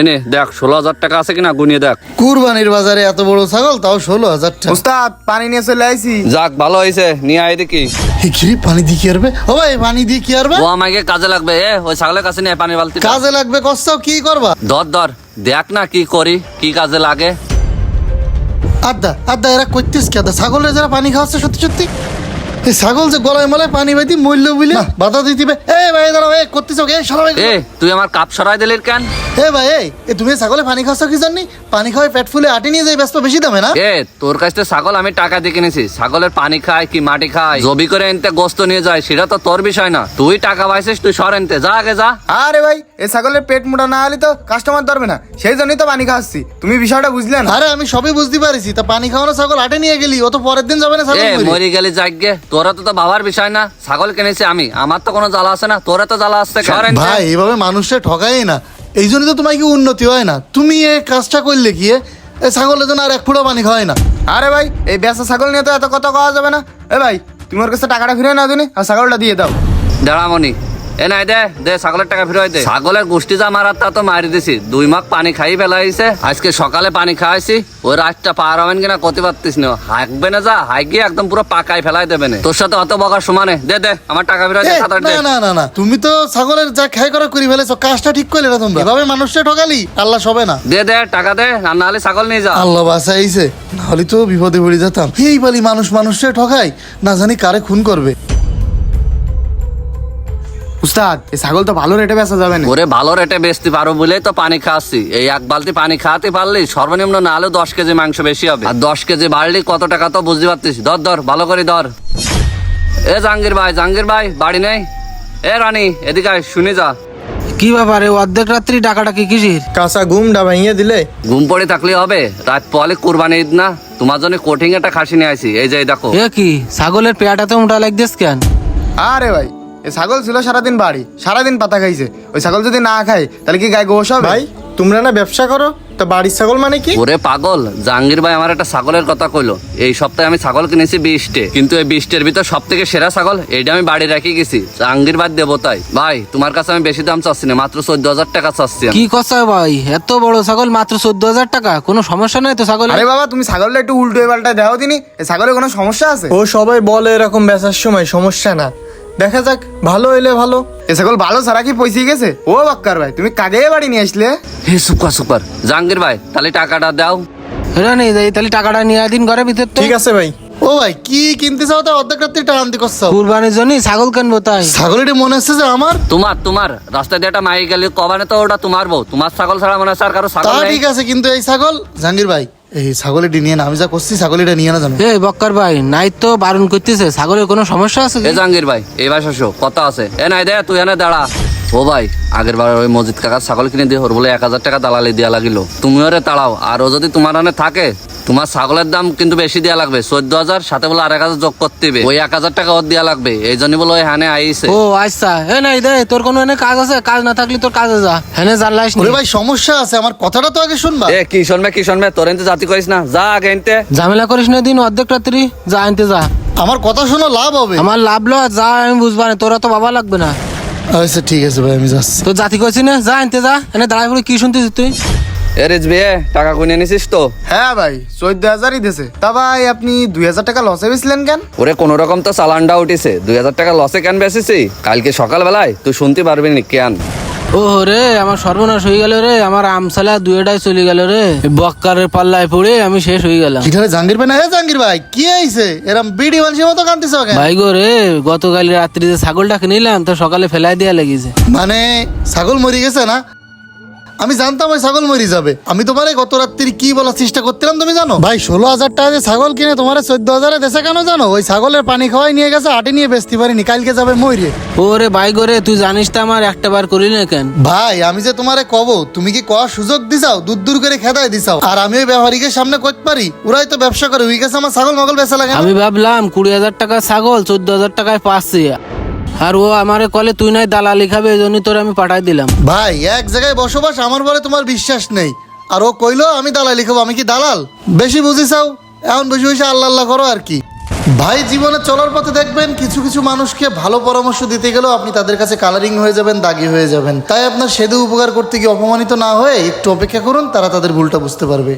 এনে দেখ 16,000 টাকা আছে কিনা গুনিয়ে দেখ। কুরবানির বাজারে এত বড় ছাগল, তাও 16,000 টাকা। উস্তাদ পানি নিয়ে চলে আইছি। যাক ভালো হয়েছে, নিয়ে আয় দেখি। পানি দিয়ে কি আরবে? ও ভাই পানি দিয়ে কি আরবে? ও আমাকে কাজে লাগবে। ওই ছাগলের কাছে নিয়ে পানির বালতি। কাজে লাগবে কষ্টাও কি করবা? ধর দেখ না কি করি, কি কাজে লাগে। আদা এরা করতিস কি? আদা ছাগলের যারা পানি খাওয়াচ্ছে সত্যি সত্যি এই ছাগল যে গলায় মলায় পানি বাইতি মূল্য বুঝলে বাধা দিতে। ভাই দাঁড়াও, করতেছ তুই আমার কাপ সরাই দিলি কেন? ভাই তুমি ছাগলে পানি খাওয়াচ্ছ কি জানি? পানি খাওয়াই পেট ফুলে আটি নিয়ে যাই ব্যস্ত বেশি দামে না। তোর কাছ থেকে ছাগল আমি টাকা দিয়ে কিনেছি। ছাগলের পানি খায় কি মাটি খায়, জবি করে এনতে গোস্ত নিয়ে যায়, সেটা তো তোর বিষয় না। তুই টাকা পাইছিস, তুই সর এনতে যা, আগে যা। আরে ভাই এই ছাগলের পেট মোটা না হলে তো কাস্টমার ধরবে না, সেই জন্যই তো পানি খাওয়াচ্ছি। তুমি বিষয়টা বুঝলে না? আরে আমি সবই বুঝতে পারিছি, তা পানি খাওয়ানো ছাগল আটে নিয়ে গেলি, ও তো পরের দিন যাবে না ছাগল মরে। মরি গেলি যাগ্গে, তোরা তো ভাবার বিষয় না। ছাগল কিনেছি আমি, আমার তো কোনো জ্বালা আছে না, তোরা তো জ্বালা আসছে। ভাই এইভাবে মানুষকে ঠকাই না, এই জন্যই তো তোমার কি উন্নতি হয় না। তুমি এই কাজটা করলে কি এই ছাগলের জন্য আর এক ফুটা পানি খাওয়াই না। আরে ভাই এই বেচা ছাগল নিয়ে তো এত কথা কওয়া যাবে না। ভাই তুমি ওর কাছে টাকাটা ফিরে নাও দিনি, আর ছাগলটা দিয়ে দাও। দাঁড়ামনি নাই দে ছাগলের টাকা ফিরে দে। ছাগলের গোষ্ঠী যা মারার তা তো মারি দিছি। 2 মাস পানি খাই ফেলাইছে। আজকে সকালে পানি খাওয়াইছি, ওই রাতটা পার হবেন কিনা করতে পারতিস না। হাঁকবে না, যা হাঁক গিয়ে একদম পুরো পাকাই ফেলাই দেবে না। তোর সাথে অত বকার সমানে। দে আমার টাকা ফিরে দে। না তুমি তো ছাগলের যা খাই করা করে ফেলেছো, কাজটা ঠিক করলে না তোমরা। এভাবে মানুষটা ঠকালি আল্লাহ সবে না। দে টাকা দে, আর না হলে ছাগল নিয়ে যা। আল্লাহ বাঁচাইছে, নাহলে তো বিপদে পড়ে যেতাম। এই বলি মানুষে ঠকাই, না জানি কারে খুন করবে। উস্তাদ এই ছাগল তো ভালো রেটে বেচা যাবে না। ওরে ভালো রেটে বেচতে পারো বলেই তো পানি খাওয়াচ্ছি। এই 1 বালতি পানি খাওয়াতে পারলি সর্বনিম্ন না হলেও 10 কেজি মাংস বেশি হবে। আর 10 কেজি বাড়লি কত টাকা তো বুঝতে পারতিস। ধর ভালো করে ধর। জাহাঙ্গীর ভাই বাড়ি নেই? রানী এদিকে আয়, শুনে যা। কি ব্যাপারে অর্ধেক রাত্রি ডাকাটা কি কিসির? কাঁচা ঘুমটা ভাঙিয়ে দিলে। ঘুম পড়ে থাকলে হবে? রাত পলে কুরবানি ঈদ না, তোমার জন্য কোটিং একটা খাসি নিয়ে আসি। এই যে দেখো। কি ছাগলের পেয়াটা তো মোটা লাগতেছ কেন? আরে ভাই এই ছাগল ছিল সারাদিন বাড়ি, সারাদিন পাতা খাইছে। ওই ছাগল যদি না খায় তাহলে কি গায়ে গোশ হবে? ভাই তোমরা না ব্যবসা করো, তা বাড়ির ছাগল মানে কি? ওরে পাগল, জাহাঙ্গীর ভাই আমার একটা ছাগলের কথা কইলো। এই সপ্তাহে আমি ছাগল কিনেছি 20টে, কিন্তু এই 20টের ভিতর সব থেকে সেরা ছাগল এইটা আমি বাড়ি রেখে গেছি। জাহাঙ্গীর ভাই দেবো তাই। ভাই তোমার কাছে আমি বেশি দাম চাচ্ছি না, মাত্র 14,000 টাকা চাচ্ছি। কি কথা ভাই, এত বড় ছাগল মাত্র 14,000 টাকা? কোনো সমস্যা নাই তো ছাগল? আরে বাবা তুমি ছাগলটা একটু উল্টো পাল্টায় দাও দিনি। এই ছাগলের কোনো সমস্যা আছে? ও সবাই বলে এরকম বেচার সময় সমস্যা না, দেখা যাক ভালো হইলে ভালো। এই ছাগল ভালো ছাড়া কি পয়সা গেছে? ও বাক্কার ভাই তুমি কাগে বাড়ি নিয়ে আসলে? সুপার জাহাঙ্গীর ভাই, তাহলে টাকাটা দাও। নেই যাই, তাহলে টাকাটা নিয়ে দিন ঘরের ভিতর। ঠিক আছে ভাই। ও ভাই কি কিনতে চাও? তা অর্ধেক রাত্রি টাকা আনতে করছো? কুরবানির জন্য ছাগল কিনবো তাই। ছাগলটি মনে হচ্ছে যে আমার। তোমার রাস্তায় দিয়ে একটা মাই গেলে কবানে তো ওটা তোমার বউ। তোমার ছাগল ছাড়া মনে হচ্ছে আর কারো ছাগল নেই। ঠিক আছে, কিন্তু এই ছাগল জাহাঙ্গীর ভাই এই ছাগলটি নিয়ে না, আমি যা করছি ছাগলটা নিয়ে না জানো। বক্কার ভাই নাই তো বারণ করতেছে, ছাগলের কোনো সমস্যা আছে? জাহাঙ্গীর ভাই এই ভাই শোষো কথা আছে। নাই দে তুই এনে দাঁড়া। ও ভাই আগের বার ওই মসজিদ কাকার ছাগল কিনে দিয়ে ওর বলে 1,000 টাকা দালালি দেওয়া লাগিল। তুমি ওরে তাড়াও, আর ও যদি তোমার আনে থাকে তোমার ছাগলের দাম কিন্তু বেশি দেওয়া লাগবে। 14,000 সাথে বলে 1,000 যোগ করতে হবে। ওই 1,000 টাকা ওর দেওয়া লাগবে। এই জন্য বলে ওই হানে আইছে। ও আচ্ছা নাই দে, তোর কোনো এনে কাজ আছে? কাজ না থাকলে তোর কাজে যা, হেনে জানলাইস। ওরে ভাই সমস্যা আছে, আমার কথাটা তো আগে শুনবা। কি শুনবে তোর এনতে জাতি করিস না, যা আগে এনতে। ঝামেলা করিস না দিন, অর্ধেক রাত্রি যা আনতে যা। আমার কথা শোনো, লাভ হবে। আমার লাভ লো যা, আমি বুঝবা না, তোরা তো বাবা লাগবে না। আচ্ছা ঠিক আছে ভাই, আমি যাচ্ছি। তোর জাতি কইছি না, যা আনতে যা। এনে দাঁড়াই পড়ে কি শুনতেছিস তুই? টাকা গুনে নিছিস তো? হ্যাঁ ভাই 14,000ই দিয়েছে। তা ভাই আপনি 2,000 টাকা লসে বেচলেন কেন? ওরে কোন রকম তো চালানটা উঠেছে। 2,000 টাকা লসে কেন বেচেছি কালকে সকালবেলায় তুই শুনতে পারবি নি কেন? ও রে আমার সর্বনাশ হয়ে গেল রে, আমার আমসালা দুয়েটাই চলে গেল রে। বক্কারের পাল্লায় পড়ে আমি শেষ হয়ে গেলাম। কিটারে জাহাঙ্গীর ভাই না? জাহাঙ্গীর ভাই কি হইছে? এরম বিডি মানুষের মতো কাঁদতেছ কেন? ভাই গো রে, গতকাল রাত্রি যে ছাগলটা কিনিলাম তো সকালে ফেলাই দেয়া লেগেছে। মানে ছাগল মরে গেছে না? আমি জানতাম ওই ছাগল মরি যাবে। আমি তোমারে গত রাত্রি কি বলার চেষ্টা করছিলাম তুমি জানো? ভাই 16,000 টাকা দিয়ে ছাগল কিনে তোমার 14,000 দেশে কেন জানো? ওই ছাগলের পানি খাওয়াই নিয়ে গেছে, আটে নিয়ে বেচতে পারিনি, কালকে যাবে মরে। ওরে ভাই গো রে, তুই জানিস তো আমার একটা বার করি না কেন? ভাই আমি যে তোমারে কব, তুমি কি কওয়ার সুযোগ দিছাও? দূর করে খেদাই দিছাও। আর আমি ওই ব্যাপারীকে সামনে করতে পারি, ওরাই তো ব্যবসা করে। ওই গেছে আমার ছাগল মগল বেচা লাগে। আমি ভাবলাম 20,000 টাকা ছাগল 14,000 টাকায় পাচ্ছি, আর ও আমারে কলে তুই নাই দালালি খাবে, এই জন্য তোর আমি পাঠাই দিলাম। ভাই এক জায়গায় বসবাস, আমার বলে তোমার বিশ্বাস নেই। আর ও কইলো আমি দালালি খাবো। আমি কি দালাল? বেশি বুঝিছাও, এখন বসে বসে আল্লাহ আল্লাহ করো আর কি। ভাই জীবনে চলার পথে দেখবেন কিছু কিছু মানুষকে ভালো পরামর্শ দিতে গেলেও আপনি তাদের কাছে কালারিং হয়ে যাবেন, দাগি হয়ে যাবেন। তাই আপনার সেদু উপকার করতে গিয়ে অপমানিত না হয়ে একটু অপেক্ষা করুন, তারা তাদের ভুলটা বুঝতে পারবে।